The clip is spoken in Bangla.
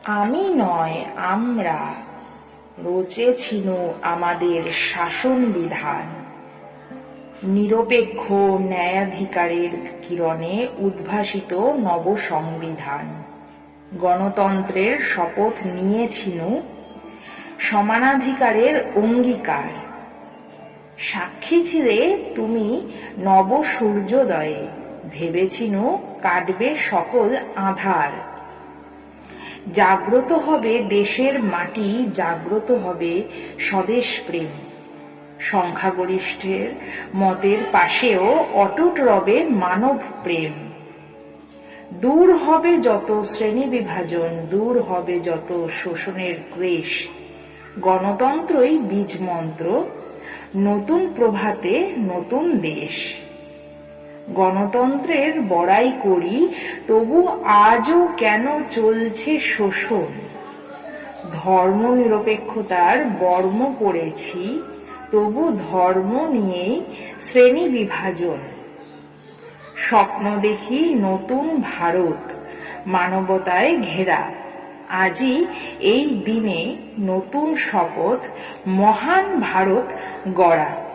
আমি নয় আমরা রচেছিনু আমাদের শাসন বিধান। নিরপেক্ষ ন্যায়াধিকারের কিরণে উদ্ভাসিত নব সংবিধান। গণতন্ত্রের শপথ নিয়েছিনু, সমানাধিকারের অঙ্গীকার। সাক্ষী ছিলে তুমি নব সূর্যোদয়ে, ভেবেছিনু কাটবে সকল আঁধার। জাগ্রত হবে দেশের মাটি, জাগ্রত হবে স্বদেশ প্রেম। সংখ্যাগরিষ্ঠের মতের পাশেও অটুট রবে মানব প্রেম। দূর হবে যত শ্রেণী বিভাজন, দূর হবে যত শোষণের ক্লেশ। গণতন্ত্রই বীজ মন্ত্র, নতুন প্রভাতে নতুন দেশ। গণতন্ত্রের বড়াই করি, তবু আজও কেন চলছে শোষণ। ধর্ম নিরপেক্ষতার বর্ম পড়েছি, তবু ধর্ম নিয়েই শ্রেণী বিভাজন। স্বপ্ন দেখি নতুন ভারত, মানবতায় ঘেরা। আজই এই দিনে নতুন শপথ, মহান ভারত গড়া।